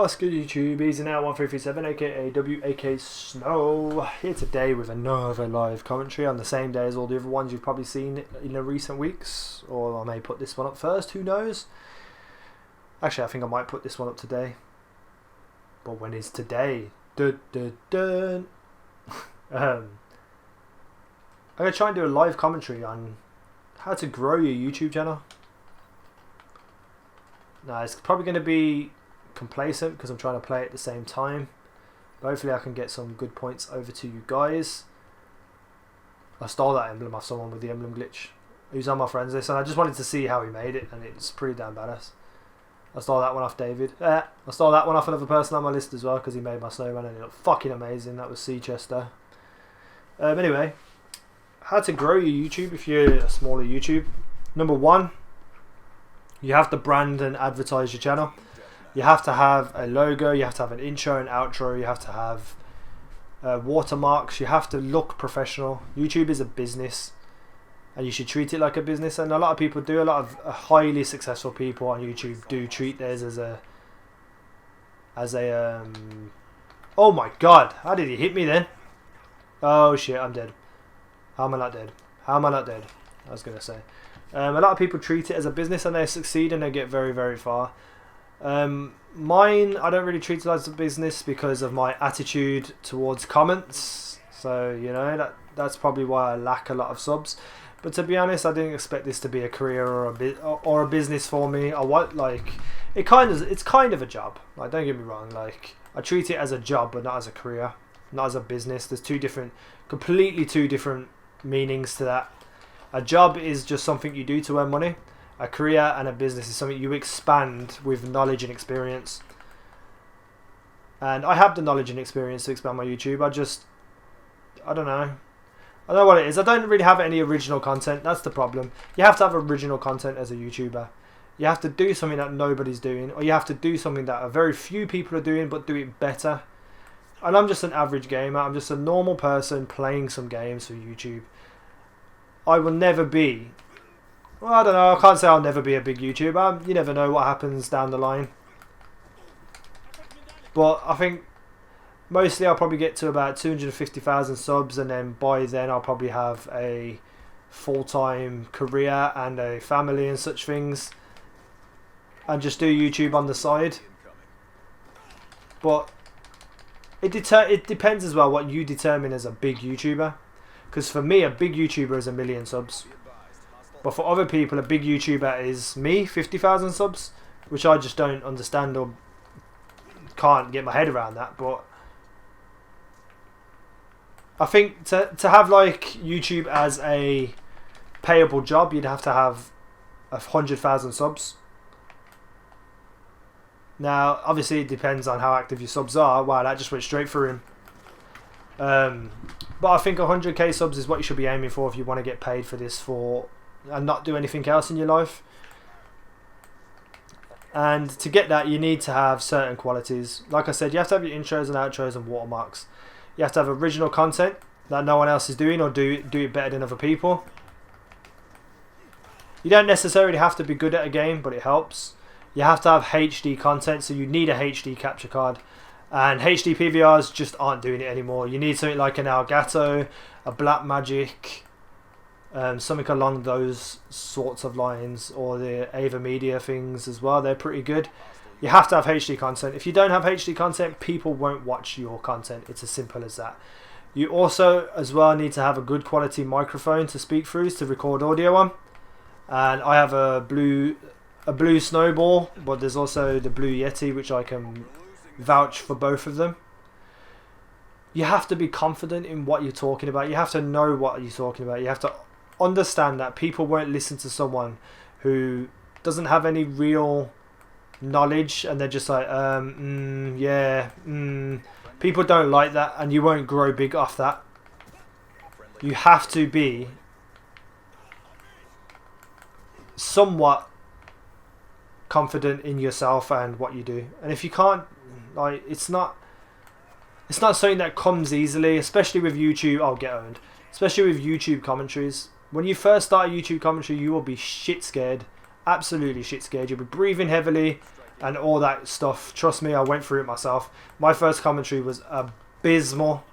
What's good YouTube, Easy Now 1337 aka WAK Snow here today with another live commentary on the same day as all the other ones you've probably seen in the recent weeks, or I may put this one up first, who knows. Actually I think I might put this one up today, but when is today? Dun, dun, dun. I'm going to try and do a live commentary on how to grow your YouTube channel. Now it's probably going to be complacent because I'm trying to play at the same time, but hopefully I can get some good points over to you guys. I stole that emblem off someone with the emblem glitch who's on my friends list, and I just wanted to see how he made it, and it's pretty damn badass. I stole that one off David. I stole that one off another person on my list as well because he made my snowman and it looked fucking amazing. That was Seachester. Anyway, how to grow your YouTube if you're a smaller YouTube. Number one, you have to brand and advertise your channel. You have to have a logo, you have to have an intro and outro, you have to have watermarks, you have to look professional. YouTube is a business and you should treat it like a business, and a lot of people do. A lot of highly successful people on YouTube do treat theirs as a oh my god, how did he hit me then? Oh shit, I'm dead. How am I not dead? How am I not dead? I was going to say. A lot of people treat it as a business and they succeed and they get very, very far. Mine, I don't really treat it as a business because of my attitude towards comments. So, you know, that's probably why I lack a lot of subs. But to be honest, I didn't expect this to be a career or a business for me. It's kind of a job. Like, don't get me wrong. Like, I treat it as a job, but not as a career, not as a business. There's completely two different meanings to that. A job is just something you do to earn money. A career and a business is something you expand with knowledge and experience. And I have the knowledge and experience to expand my YouTube. I don't know what it is. I don't really have any original content. That's the problem. You have to have original content as a YouTuber. You have to do something that nobody's doing, or you have to do something that a very few people are doing but do it better. And I'm just an average gamer. I'm just a normal person playing some games for YouTube. I will never be... Well, I don't know. I can't say I'll never be a big YouTuber. You never know what happens down the line. But I think mostly I'll probably get to about 250,000 subs, and then by then I'll probably have a full-time career and a family and such things, and just do YouTube on the side. But it depends as well what you determine as a big YouTuber. Because for me, a big YouTuber is 1 million subs. But for other people, a big YouTuber is me, 50,000 subs. Which I just don't understand or can't get my head around that. But I think to have like YouTube as a payable job, you'd have to have 100,000 subs. Now, obviously it depends on how active your subs are. Wow, that just went straight through him. But I think 100k subs is what you should be aiming for if you want to get paid for this and not do anything else in your life. And to get that, you need to have certain qualities. Like I said, you have to have your intros and outros and watermarks. You have to have original content that no one else is doing, or do it better than other people. You don't necessarily have to be good at a game, but it helps. You have to have HD content, so you need a HD capture card. And HD PVRs just aren't doing it anymore. You need something like an Elgato, a Blackmagic, something along those sorts of lines, or the Ava Media things as well. They're pretty good. You have to have HD content. If you don't have HD content, people won't watch your content. It's as simple as that. You also as well need to have a good quality microphone to speak through, to record audio on. And I have a blue Snowball, but there's also the Blue Yeti, which I can vouch for both of them. You have to be confident in what you're talking about. You have to know what you're talking about. You have to understand that people won't listen to someone who doesn't have any real knowledge, and they're just like people don't like that, and you won't grow big off that. You have to be somewhat confident in yourself and what you do. And if you can't, like, it's not something that comes easily, especially with YouTube. I'll get owned. Especially with YouTube commentaries. When you first start a YouTube commentary, you will be shit scared. Absolutely shit scared. You'll be breathing heavily. and all that stuff. Trust me, I went through it myself. My first commentary was abysmal.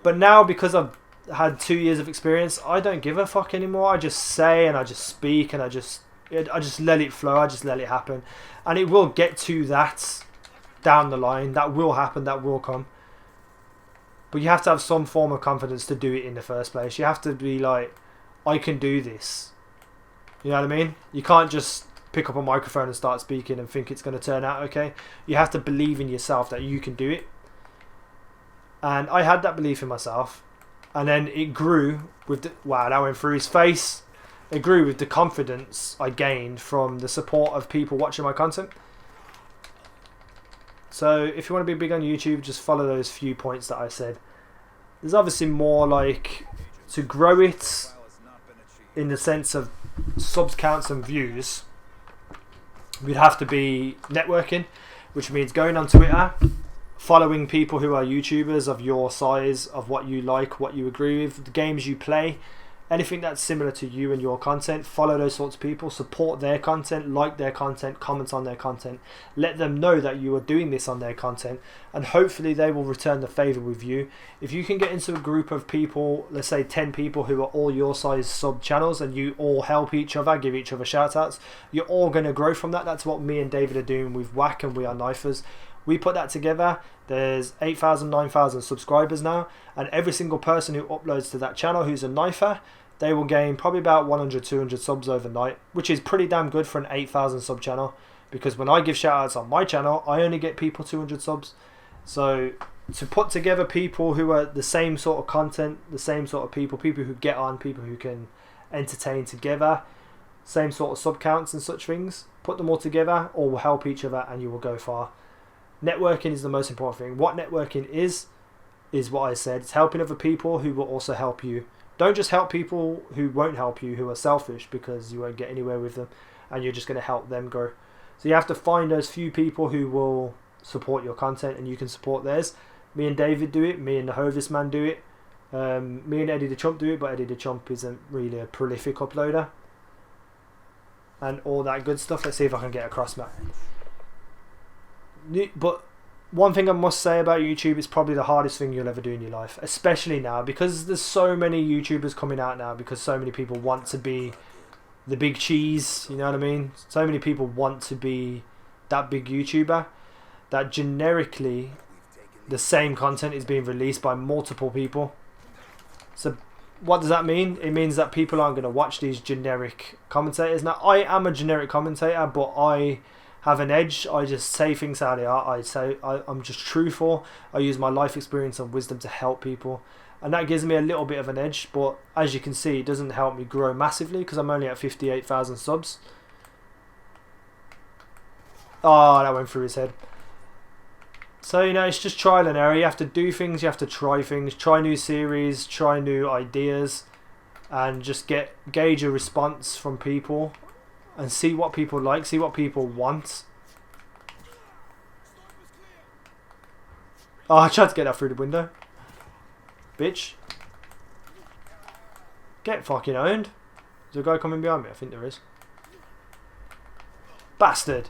But now, because I've had 2 years of experience, I don't give a fuck anymore. I just say and I just speak and I just let it flow. I just let it happen. And it will get to that down the line. That will happen. That will come. But you have to have some form of confidence to do it in the first place. You have to be like, I can do this. You know what I mean? You can't just pick up a microphone and start speaking and think it's going to turn out okay. You have to believe in yourself that you can do it. And I had that belief in myself. And then it grew with the... Wow, that went through his face. It grew with the confidence I gained from the support of people watching my content. So if you want to be big on YouTube, just follow those few points that I said. There's obviously more like to grow it in the sense of subs counts and views. We'd have to be networking, which means going on Twitter, following people who are YouTubers of your size, of what you like, what you agree with, the games you play, anything that's similar to you and your content. Follow those sorts of people, support their content, like their content, comment on their content, let them know that you are doing this on their content, and hopefully they will return the favor with you. If you can get into a group of people, let's say 10 people who are all your size sub channels, and you all help each other, give each other shout outs, you're all going to grow from that. That's what me and David are doing with Whack and We Are Knifers. We put that together. There's 8,000, 9,000 subscribers now, and every single person who uploads to that channel who's a knifer, they will gain probably about 100, 200 subs overnight, which is pretty damn good for an 8,000 sub channel, because when I give shoutouts on my channel, I only get people 200 subs. So to put together people who are the same sort of content, the same sort of people who get on, people who can entertain together, same sort of sub counts and such things, put them all together, all will help each other and you will go far. Networking is the most important thing. What networking is what I said. It's helping other people who will also help you. Don't just help people who won't help you, who are selfish, because you won't get anywhere with them and you're just going to help them grow. So you have to find those few people who will support your content and you can support theirs. Me and David do it. Me and the Hovis man do it. Me and Eddie the Chump do it, but Eddie the Chump isn't really a prolific uploader. And all that good stuff. Let's see if I can get across that. But one thing I must say about YouTube, it's probably the hardest thing you'll ever do in your life, especially now, because there's so many YouTubers coming out now, because so many people want to be the big cheese, you know what I mean? So many people want to be that big YouTuber, that generically the same content is being released by multiple people. So what does that mean? It means that people aren't going to watch these generic commentators. Now, I am a generic commentator, but I have an edge. I just say things how they are. I'm just truthful. I use my life experience and wisdom to help people, and that gives me a little bit of an edge. But as you can see, it doesn't help me grow massively because I'm only at 58,000 subs. Oh, that went through his head. So, you know, it's just trial and error. You have to do things, you have to try things, try new series, try new ideas, and just gauge a response from people and see what people like, see what people want. Oh, I tried to get that through the window. Bitch. Get fucking owned. Is there a guy coming behind me? I think there is. Bastard.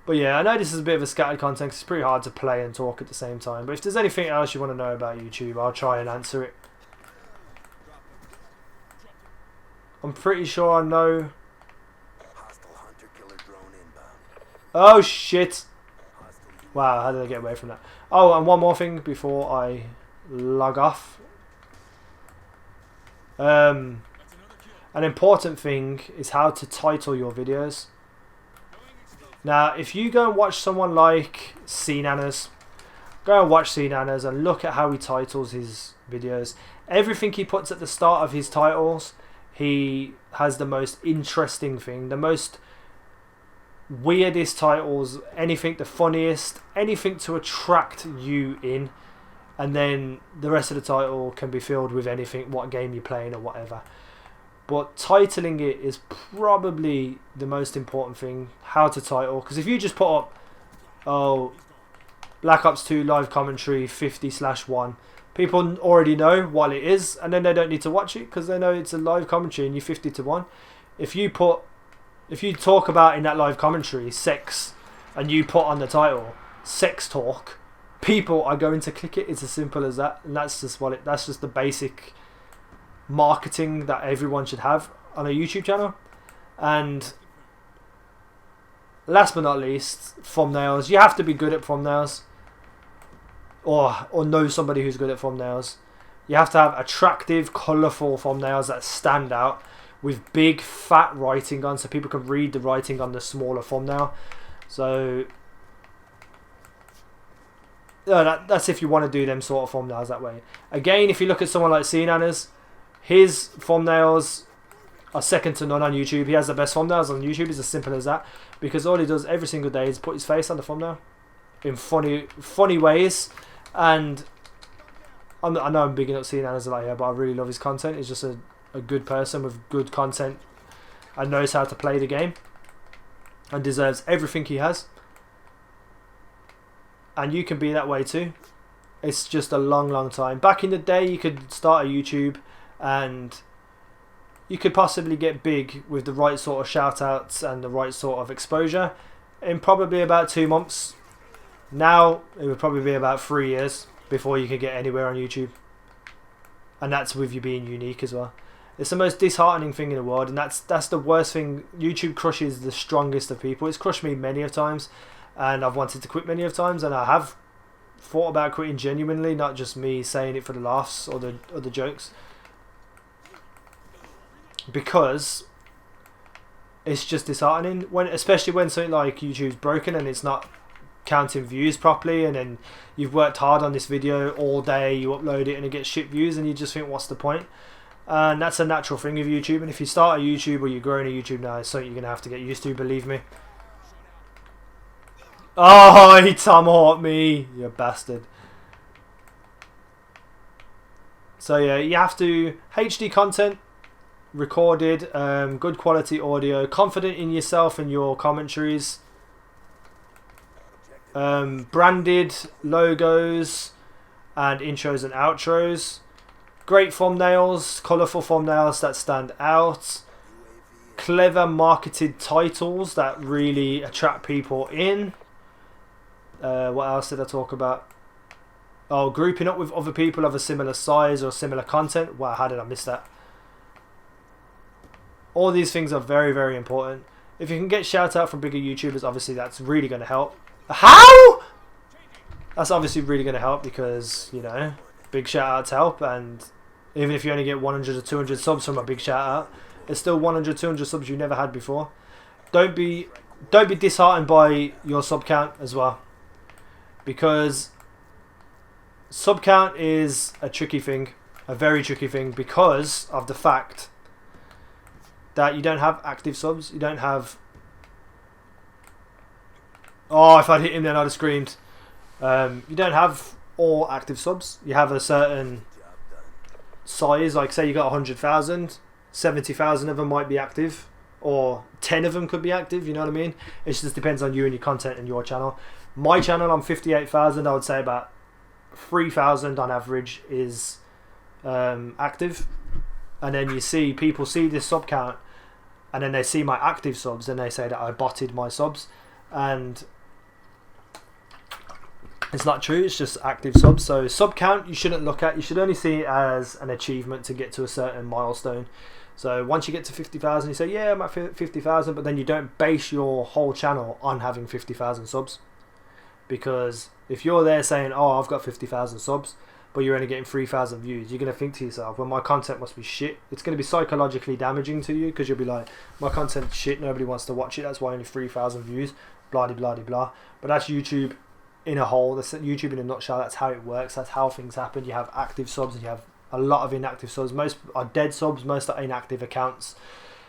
But yeah, I know this is a bit of a scattered content 'cause it's pretty hard to play and talk at the same time. But if there's anything else you want to know about YouTube, I'll try and answer it. I'm pretty sure I know. Oh shit! Wow, how did I get away from that? Oh, and one more thing before I log off. An important thing is how to title your videos. Now, if you go and watch someone like CNanners, go and watch CNanners and look at how he titles his videos. Everything he puts at the start of his titles, he has the most interesting thing, the most weirdest titles, anything, the funniest, anything to attract you in, and then the rest of the title can be filled with anything, what game you're playing or whatever. But titling it is probably the most important thing, how to title, because if you just put up, oh, Black Ops 2 live commentary 50/1, people already know what it is, and then they don't need to watch it because they know it's a live commentary and you're 50 to 1. If you put If you talk about in that live commentary sex, and you put on the title sex talk, people are going to click it. It's as simple as that, and that's just that's just the basic marketing that everyone should have on a YouTube channel. And last but not least, thumbnails. You have to be good at thumbnails, or know somebody who's good at thumbnails. You have to have attractive, colourful thumbnails that stand out with big fat writing on, so people can read the writing on the smaller thumbnail. So that's if you want to do them sort of thumbnails that way. Again, if you look at someone like CNanners, his thumbnails are second to none on YouTube. He has the best thumbnails on YouTube. It's as simple as that, because all he does every single day is put his face on the thumbnail in funny ways. And I know I'm bigging up CNanners a lot here, but I really love his content. He's just a good person with good content and knows how to play the game and deserves everything he has. And you can be that way too. It's just a long time. Back in the day, you could start a YouTube and you could possibly get big with the right sort of shout outs and the right sort of exposure in probably about 2 months. Now it would probably be about 3 years before you could get anywhere on YouTube, and that's with you being unique as well. It's the most disheartening thing in the world, and that's the worst thing. YouTube crushes the strongest of people. It's crushed me many of times, and I've wanted to quit many of times, and I have thought about quitting genuinely, not just me saying it for the laughs or the jokes, because it's just disheartening especially when something like YouTube's broken and it's not counting views properly, and then you've worked hard on this video all day, you upload it and it gets shit views, and you just think, what's the point? And that's a natural thing of YouTube, and if you start a YouTube or you're growing a YouTube now, it's something you're going to have to get used to, believe me. Oh, he tomahawked me, you bastard. So yeah, you have to HD content, recorded, good quality audio, confident in yourself and your commentaries, branded logos and intros and outros, great thumbnails, colourful thumbnails that stand out, clever marketed titles that really attract people in. What else did I talk about? Oh, grouping up with other people of a similar size or similar content. Wow, how did I miss that? All these things are very important. If you can get shout out from bigger YouTubers, obviously that's really going to help. How? That's obviously really going to help, because, you know, big shout outs help, and even if you only get 100 or 200 subs from a big shout out, it's still 100, 200 subs you never had before. Don't be disheartened by your sub count as well, because sub count is a tricky thing, a very tricky thing, because of the fact that you don't have active subs. You don't have... Oh, if I'd hit him then I'd have screamed. You don't have all active subs. You have a certain size, like say you got 100,000, 70,000 of them might be active, or 10 of them could be active, you know what I mean? It just depends on you and your content and your channel. My channel, I'm 58,000, I would say about 3,000 on average is active. And then you see, people see this sub count, and then they see my active subs, and they say that I botted my subs, and it's not true. It's just active subs. So sub count you shouldn't look at. You should only see it as an achievement to get to a certain milestone. So once you get to 50,000, you say, yeah, I'm at 50,000, but then you don't base your whole channel on having 50,000 subs, because if you're there saying, oh, I've got 50,000 subs, but you're only getting 3,000 views, you're going to think to yourself, well, my content must be shit. It's going to be psychologically damaging to you, because you'll be like, my content's shit, nobody wants to watch it, that's why only 3,000 views, blah de blah de blah. But that's YouTube in a whole. That's YouTube in a nutshell. That's how it works. That's how things happen. You have active subs and you have a lot of inactive subs. Most are dead subs, most are inactive accounts.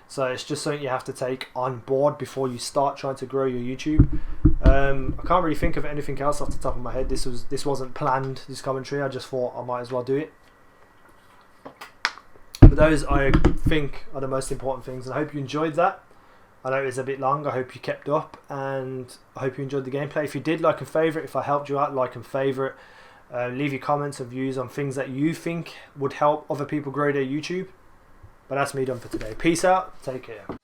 So it's just something you have to take on board before you start trying to grow your YouTube. I can't really think of anything else off the top of my head. This wasn't planned, this commentary. I just thought I might as well do it. But those, I think, are the most important things, and I hope you enjoyed that. I know it was a bit long. I hope you kept up, and I hope you enjoyed the gameplay. If you did, like and favourite. If I helped you out, like and favourite. Leave your comments and views on things that you think would help other people grow their YouTube. But that's me done for today. Peace out. Take care.